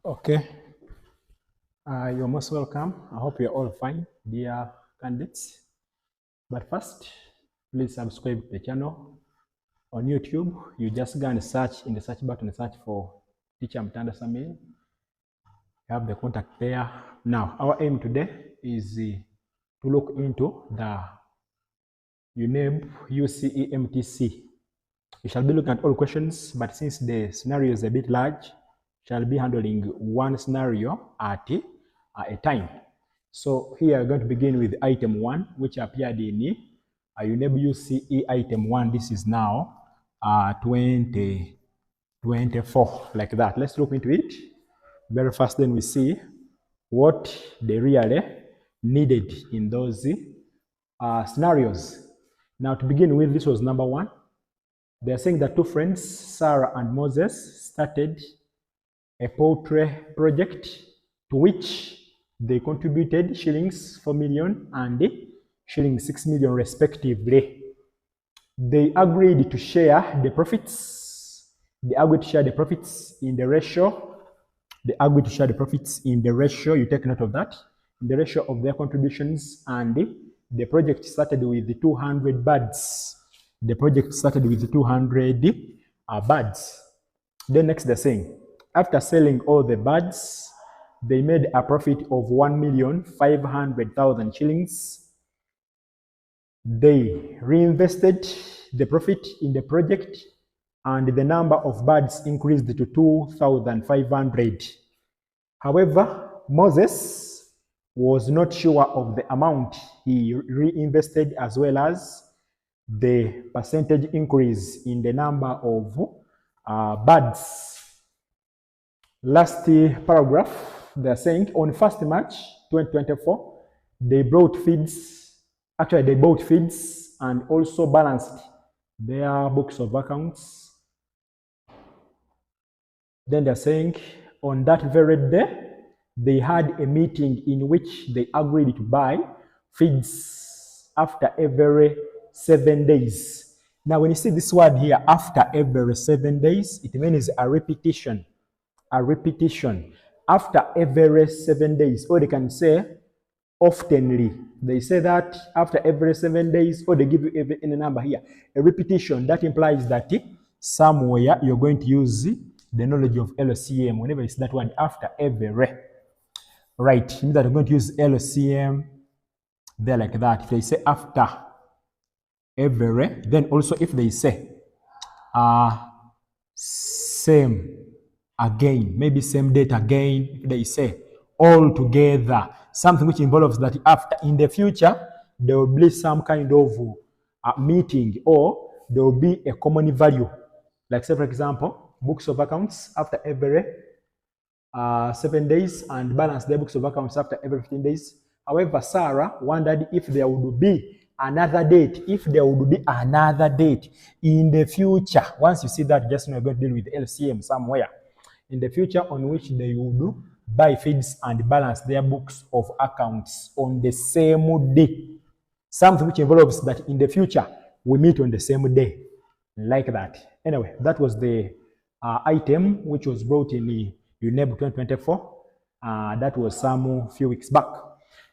Okay, you're most welcome. I hope you're all fine, dear candidates. But first, please subscribe to the channel. On YouTube, you just go and search in the search button, search for Teacher Mtanda Samir. You have the contact there. Now, our aim today is to look into the Uneb Uce MTC. We shall be looking at all questions, but since the scenario is a bit large, shall be handling one scenario at a time. So here we're going to begin with item 1, which appeared in Uneb Uce item 1. This is now 2024, like that. Let's look into it. Very fast, then we see what they really needed in those scenarios. Now, to begin with, this was number 1. They're saying that two friends, Sarah and Moses, started a poultry project to which they contributed shillings 4 million and shillings 6 million respectively. They agreed to share the profits. They agreed to share the profits in the ratio. They agreed to share the profits in the ratio. You take note of that. In the ratio of their contributions, and the project started with 200 birds. The project started with 200 birds. Then next they're saying, after selling all the birds, they made a profit of 1,500,000 shillings. They reinvested the profit in the project, and the number of birds increased to 2,500. However, Moses was not sure of the amount he reinvested as well as the percentage increase in the number of birds. Last paragraph, they're saying on 1st March 2024, they bought feeds and also balanced their books of accounts. Then they're saying on that very day, they had a meeting in which they agreed to buy feeds after every 7 days. Now, when you see this word here, after every 7 days, it means a repetition. A repetition. After every 7 days, or they can say oftenly. They say that after every 7 days, or they give you any number here. A repetition, that implies that somewhere you're going to use the knowledge of LCM whenever it's that word after every. Right, it means that I'm going to use LCM there like that. If they say after every, then also if they say same again, maybe same date again, if they say all together, something which involves that after, in the future, there will be some kind of meeting, or there will be a common value. Like say, for example, books of accounts after every 7 days and balance their books of accounts after every 15 days. However, Sarah wondered if there would be another date, in the future. Once you see that, just know you're going to deal with LCM somewhere. In the future, on which they would buy feeds and balance their books of accounts on the same day. Something which involves that in the future, we meet on the same day. Like that. Anyway, that was the item which was brought in the Uneb 2024. That was some few weeks back.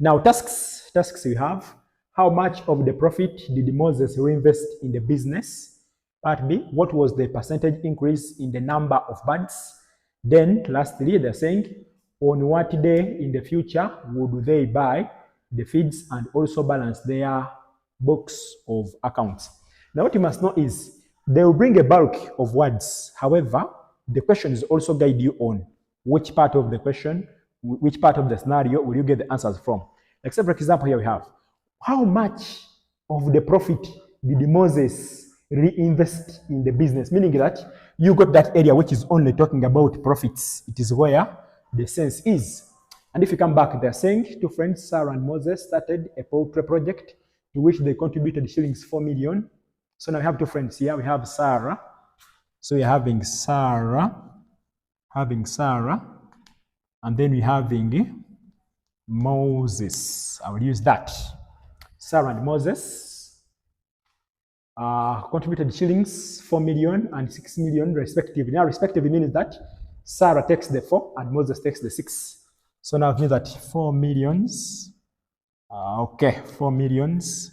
Now, tasks we have. How much of the profit did Moses reinvest in the business? Part B, what was the percentage increase in the number of birds? Then, lastly, they're saying, on what day in the future would they buy the feeds and also balance their books of accounts? Now, what you must know is, they will bring a bulk of words. However, the question is also guide you on which part of the question, which part of the scenario will you get the answers from. Like, say, for example, here we have, how much of the profit did Moses reinvest in the business? Meaning that you got that area which is only talking about profits. It is where the sense is. And if you come back, they're saying two friends, Sarah and Moses, started a poultry project to which they contributed shillings 4 million. So now we have two friends here. We have Sarah. So we're having Sarah, and then we're having Moses. I will use that. Sarah and Moses contributed shillings 4 million and 6 million respectively. Now, respectively means that Sarah takes the 4 and Moses takes the 6. So now it means that 4 millions, 4 millions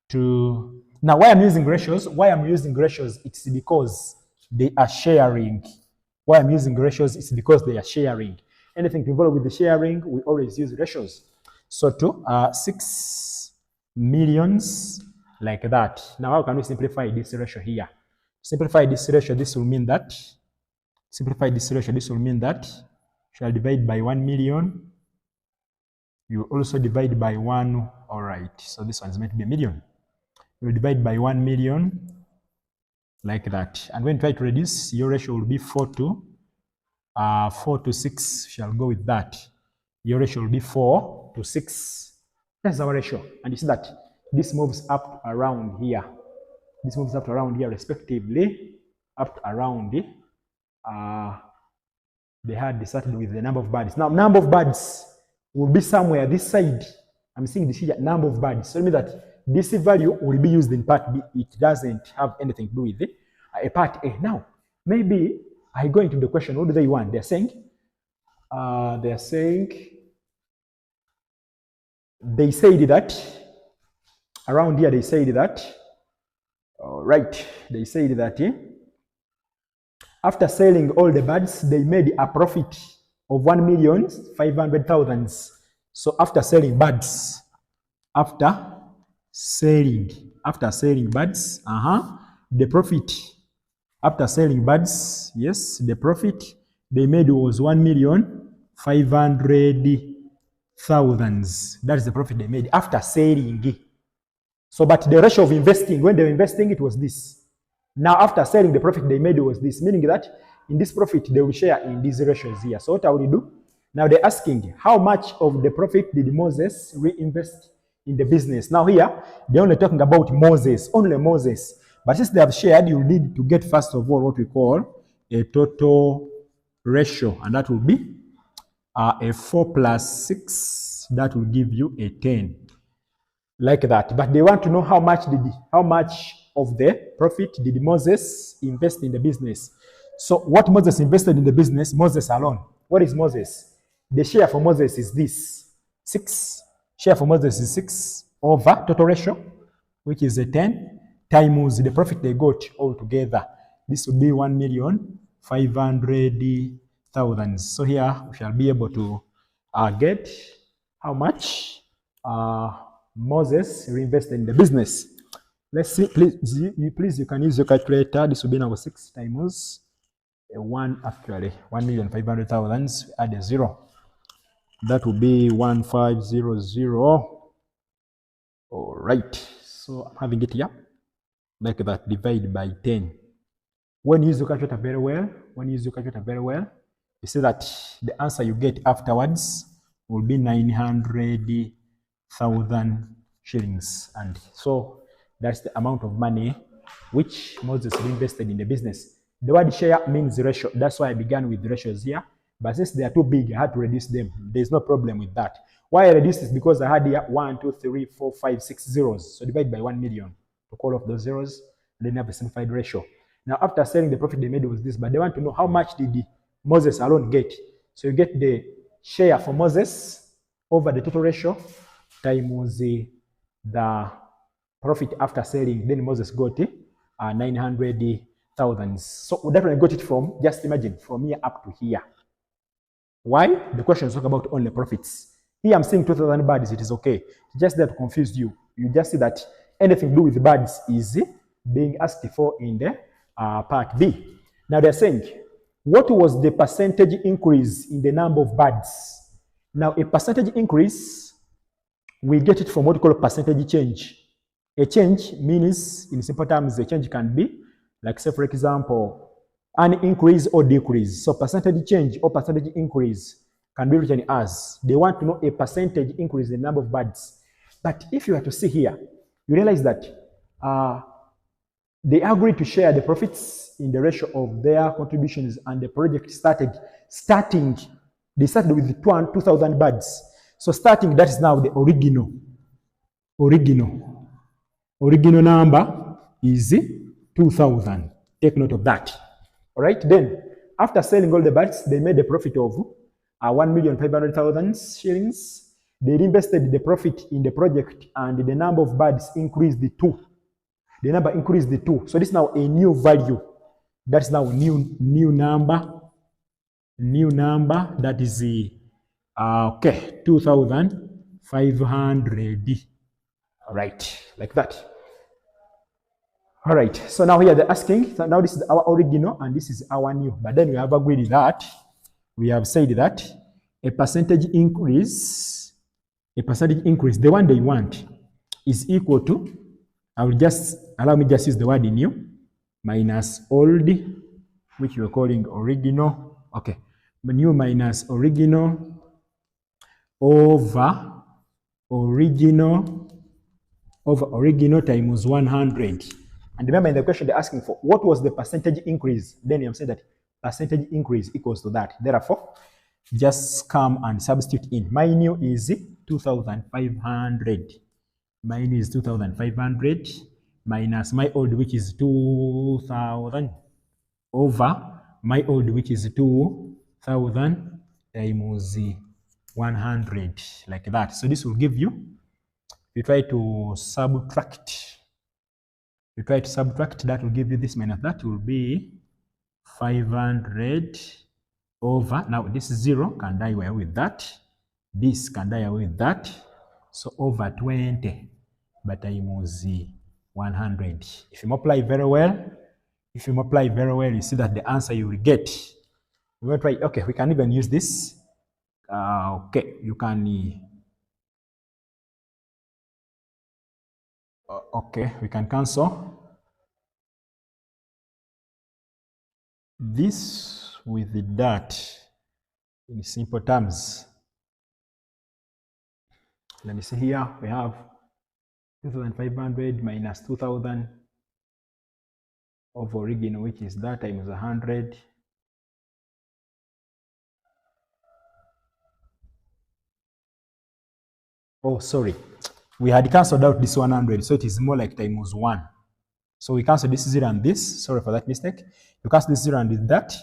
to, now why I'm using ratios, it's because they are sharing. Why I'm using ratios is because they are sharing. Anything involved with the sharing, we always use ratios. So to 6 millions, like that. Now how can we simplify this ratio here? Simplify this ratio, this will mean that, shall divide by 1 million. You also divide by 1, all right. So this one is meant to be a million. You will divide by 1 million, like that. And when you try to reduce, your ratio will be 4 to 6, shall go with that. Your ratio will be 4 to 6. That's our ratio. And you see that this moves up around here. This moves up around here, respectively, up around they had started with the number of birds. Now, number of birds will be somewhere this side. I'm seeing this here, number of birds. So it means that this value will be used in part B. It doesn't have anything to do with a part A. Now, maybe I go into the question, what do they want? They're saying, they said that, around here they said that, all right, they said that after selling all the birds, they made a profit of 1,500,000. So after selling birds, after selling birds, the profit, after selling birds, yes, the profit they made was 1,500,000. That is the profit they made after selling. So, but the ratio of investing, when they were investing, it was this. Now, after selling, the profit they made was this, meaning that in this profit, they will share in these ratios here. So what I will do? Now, they're asking, how much of the profit did Moses reinvest in the business? Now, here, they're only talking about Moses, only Moses. But since they have shared, you need to get, first of all, what we call a total ratio. And that will be a 4 plus 6. That will give you a 10. Like that. But they want to know how much of the profit did Moses invest in the business. So what Moses invested in the business, Moses alone. What is Moses? The share for Moses is this, 6. Share for Moses is 6 over total ratio, which is a 10, times the profit they got all together. This will be 1,500,000. So here we shall be able to get how much Moses reinvested in the business. Let's see, please, you can use your calculator. This will be now 6 times 1, actually, 1,500,000, add a 0. That will be 1,500. All right, so I'm having it here, like that, divide by 10. When you use your calculator very well, you see that the answer you get afterwards will be 900,000 shillings. And so that's the amount of money which Moses invested in the business. The word share means ratio. That's why I began with ratios here. But since they are too big, I had to reduce them. There's no problem with that. Why I reduced is because I had here 1, 2, 3, 4, 5, 6 zeros. So divide by 1 million to call off those zeros. And then have a simplified ratio. Now, after selling, the profit they made was this, but they want to know how much did Moses alone get. So you get the share for Moses over the total ratio times the profit after selling. Then Moses got 900,000. So we definitely got it from, just imagine, from here up to here. Why? The question is talking about only profits. Here I'm saying 2,000 birds, it is okay. Just that to confuse you. You just see that anything to do with birds is being asked for in the part B. Now they're saying, what was the percentage increase in the number of birds? Now a percentage increase, we get it from what we call percentage change. A change means, in simple terms, a change can be, like say for example, an increase or decrease. So percentage change or percentage increase can be written as, they want to know a percentage increase in the number of birds. But if you were to see here, you realize that they agreed to share the profits in the ratio of their contributions, and the project they started with 2,000 birds. So starting, that is now the original number is 2,000. Take note of that. All right, then After selling all the birds, they made a profit of 1,500,000 shillings. They reinvested the profit in the project, and the number of birds increased the 2. The number increased the 2. So this is now a new value. That's now new number. New number, that is okay, 2,500. All right, like that. All right, so now here they're asking, so now this is our original and this is our new. But then we have agreed that, we have said that a percentage increase, the one they want, is equal to, I will just, allow me just use the word new, minus old, which we're calling original. Okay, new minus original over original times 100. And remember in the question they're asking for, what was the percentage increase? Then you have said that percentage increase equals to that. Therefore, just come and substitute in. My new is 2,500. My new is 2,500 minus my old, which is 2,000, over my old, which is 2,000 times 100, like that. So this will give you, if you try to subtract, that will give you this minus that will be 500 over, now this 0 can die away with that, this can die away with that, so over 20, but times 100. If you multiply very well, you see that the answer you will get. We will try, okay, we can even use this. Okay, you can, okay, we can cancel this with that in simple terms. Let me see here, we have 2,500 minus 2,000 of original, which is that times 100. Oh, sorry. We had cancelled out this 100, so it is more like times 1. So we cancel this 0 and this. Sorry for that mistake. You cancel this 0 and that.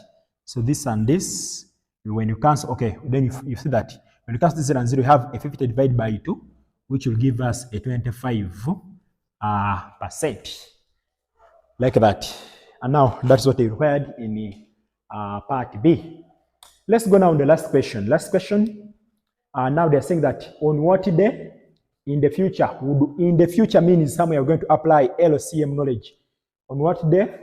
So this and this. When you cancel, okay, then you see that when you cancel this 0 and 0, you have a 50 divided by 2, which will give us a 25%. Like that. And now that's what they required in part B. Let's go now on the last question. Last question. Now they're saying that on what day in the future, in the future means somewhere you're going to apply LCM knowledge. On what day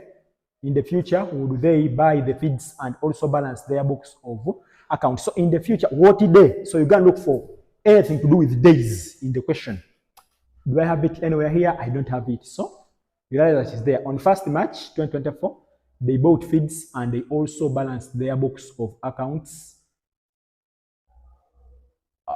in the future would they buy the feeds and also balance their books of accounts? So in the future, what day? So you're going to look for anything to do with days in the question. Do I have it anywhere here? I don't have it. So you realize that it's there. On 1st March 2024, they bought feeds and they also balanced their books of accounts.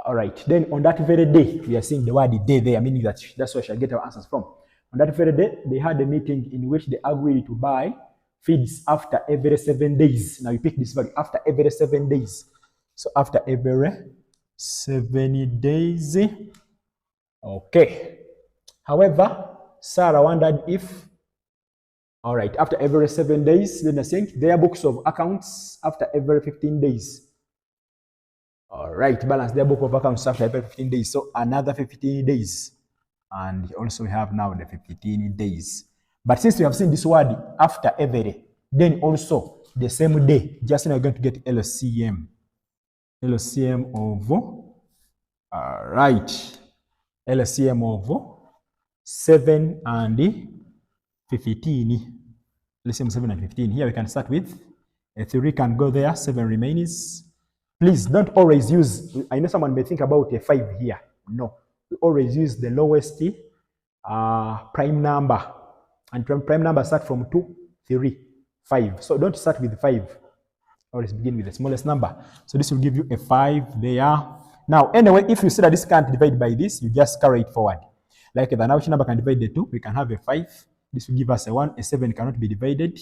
All right, then on that very day, we are seeing the word day there, meaning that that's where we shall get our answers from. On that very day, they had a meeting in which they agreed to buy feeds after every 7 days. Now you pick this value, after every 7 days. So after every 7 days. Okay. However, Sarah wondered if, all right, after every 7 days, then I think their books of accounts after every 15 days. All right, balance their book of accounts after every 15 days. So another 15 days. And also we have now the 15 days. But since we have seen this word after every, then also the same day, just now we're going to get LCM. LCM of, all right, LCM of 7 and 15. LCM 7 and 15. Here we can start with a 3 can go there, 7 remains. Please don't always use, I know someone may think about a 5 here. No, we always use the lowest prime number. And prime number start from 2, 3, 5. So don't start with 5. Always begin with the smallest number. So this will give you a 5 there. Now, anyway, if you see that this can't divide by this, you just carry it forward. Like the which number can divide the 2, we can have a 5. This will give us a 1. A 7 cannot be divided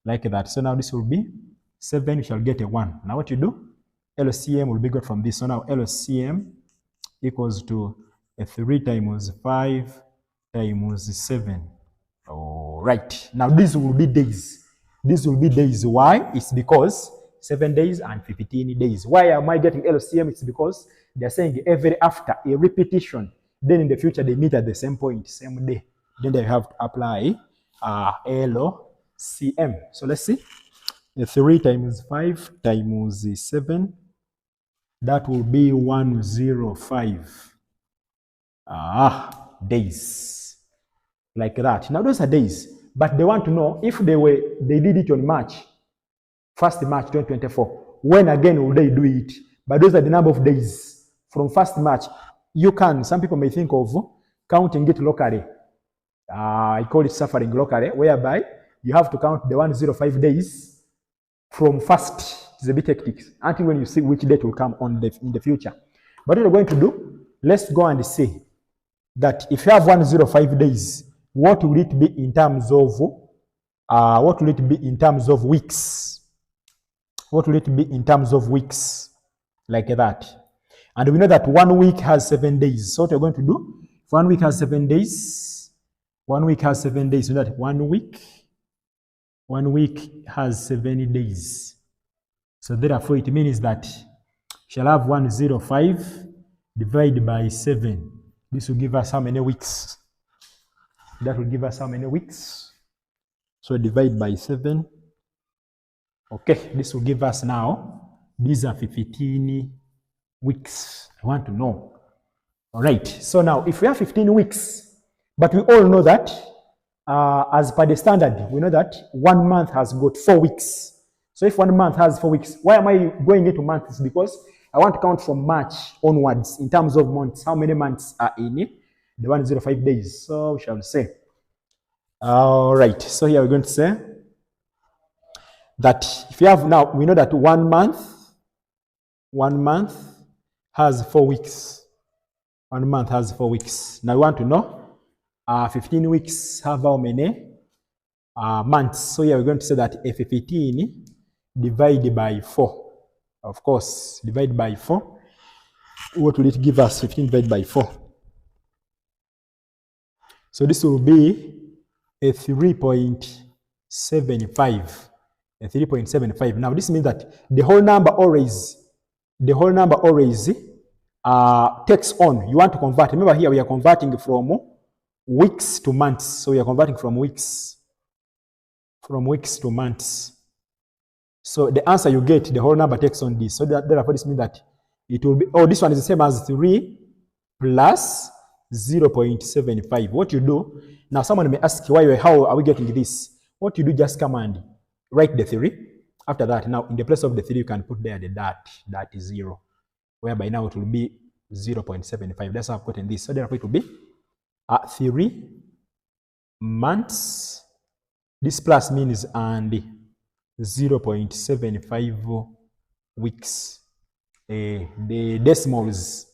like that. So now this will be 7, we shall get a 1. Now what you do? LCM will be got from this. So now LCM equals to a 3 times 5 times 7. All right. Now these will be days. This will be days. Why? It's because 7 days and 15 days. Why am I getting LCM? It's because they're saying every after a repetition, then in the future they meet at the same point, same day. Then they have to apply LCM. So let's see. 3 times 5 times 7, that will be 105 days. Like that. Now those are days. But they want to know if they did it on March 1st March 2024. When again will they do it? But those are the number of days from 1st March. Some people may think of counting it locally. I call it suffering locally, whereby you have to count the 105 days from 1st. It's a bit hectic until when you see which date will come on in the future. But what we're going to do, let's go and see that if you have 105 days, what will it be in terms of weeks? What will it be in terms of weeks? Like that. And we know that 1 week has 7 days. So what we're going to do, if 1 week has 7 days, 1 week has 7 days. So that 1 week has 7 days. So therefore it means that shall have 105 divided by 7. This will give us how many weeks? That will give us how many weeks? So divide by 7. Okay, this will give us now, these are 15 weeks. I want to know. All right, so now if we have 15 weeks, but we all know that as per the standard, we know that 1 month has got 4 weeks. So if 1 month has 4 weeks, why am I going into months? Because I want to count from March onwards in terms of months. How many months are in the 105 days? So we shall say. All right, so here we're going to say that if you have now, we know that 1 month has 4 weeks. 1 month has 4 weeks. Now we want to know 15 weeks have how many months? So here we're going to say that a 15 divided by 4. Of course, divided by 4. What will it give us? 15 divided by 4. So this will be a 3.75. A 3.75. Now this means that the whole number always takes on. You want to convert. Remember here we are converting from weeks to months. So we are converting from weeks to months. So the answer you get, the whole number takes on this. So therefore this means that it will be, this one is the same as 3 plus 0.75. What you do, now someone may ask, how are we getting this? What you do, just come and write the 3. After that, now in the place of the 3, you can put there the dot. That is 0. Whereby now it will be 0.75. That's how I've gotten this. So therefore it will be 3 months. This plus means and 0.75 weeks. The decimals.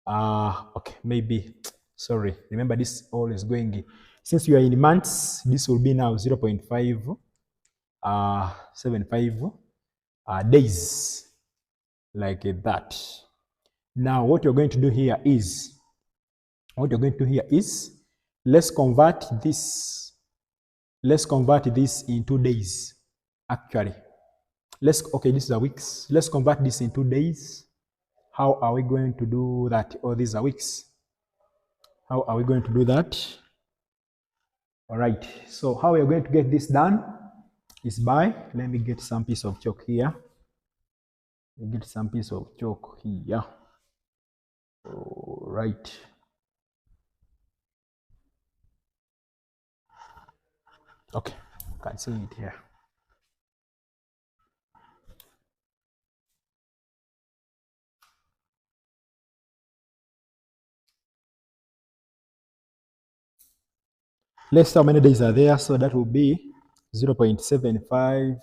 Okay, maybe, sorry. Remember this all is going, since you are in months, this will be now 0.575 days, like that. Now what you're going to do here is, let's convert this into days. Actually, this is a weeks. Let's convert this into days. How are we going to do that? These are weeks. How are we going to do that? All right, so how we are going to get this done is by, let me get some piece of chalk here. All right. Okay, you can see it here. Let's see how many days are there. So that will be 0.75.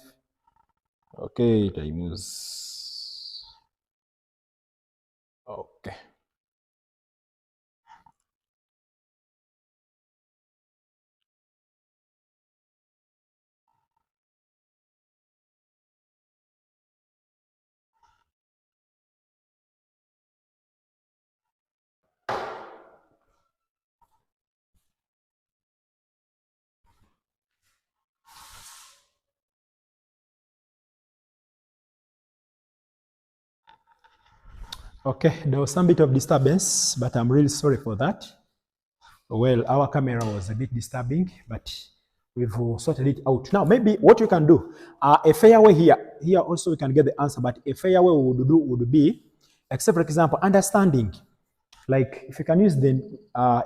Okay, times. Okay. Okay, there was some bit of disturbance, but I'm really sorry for that. Well, our camera was a bit disturbing, but we've sorted it out. Now, maybe what we can do, a fair way here also we can get the answer, but a fair way we would do would be, except for example, understanding. Like if you can use the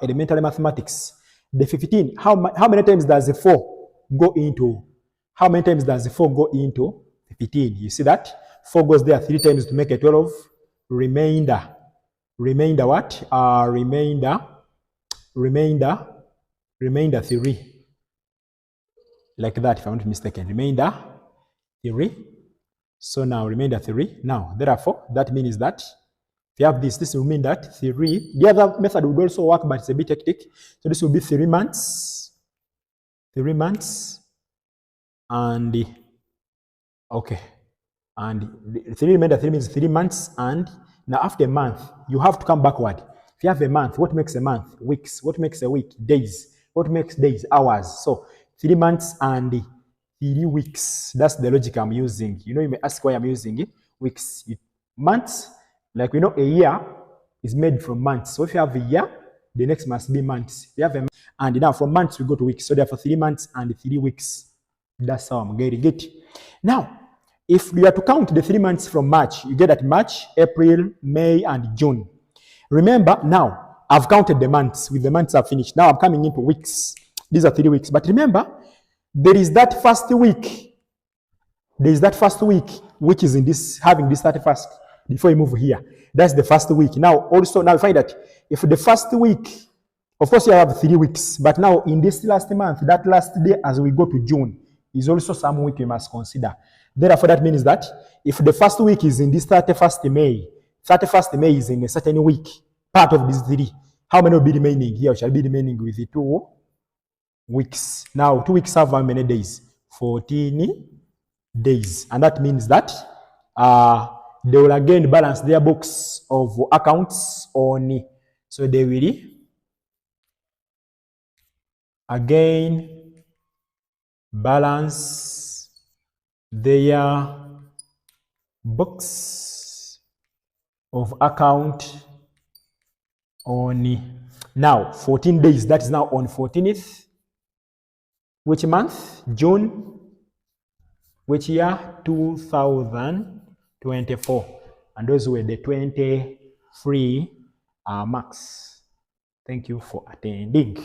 elementary mathematics, the 15, how many times does the 4 go into? How many times does the 4 go into 15? You see that? 4 goes there 3 times to make a 12. Remainder what? Remainder 3. Like that, if I'm not mistaken. Remainder 3. So now remainder 3. Now, therefore, that means that if you have this will mean that 3. The other method would also work, but it's a bit hectic. So this will be 3 months. 3 months. And, okay. And 3 remainder 3 means 3 months. And now after a month, you have to come backward. If you have a month, what makes a month? Weeks. What makes a week? Days. What makes days? Hours. So 3 months and 3 weeks. That's the logic I'm using. You know, you may ask why I'm using it. Weeks. Months. Like we know, a year is made from months. So if you have a year, the next must be months. If you have a month, and now from months we go to weeks. So therefore 3 months and 3 weeks. That's how I'm getting it. Now, if you are to count the 3 months from March, you get that March, April, May, and June. Remember, now I've counted the months. With the months I've finished. Now I'm coming into weeks. These are 3 weeks. But remember, there is that first week. There is that first week which is in this, having this 31st. Before you move here, that's the first week. Now, also, now you find that if the first week, of course, you have 3 weeks, but now in this last month, that last day as we go to June is also some week you must consider. Therefore, that means that if the first week is in this 31st May, 31st May is in a certain week, part of these 3, how many will be remaining here? Shall be remaining with the 2 weeks. Now, 2 weeks have how many days? 14 days. And that means that they will again balance their books of accounts on. So they will again balance their books of account on. Now 14 days, that is now on 14th. Which month? June. Which year? 2024. And those were the 20 free marks. Thank you for attending.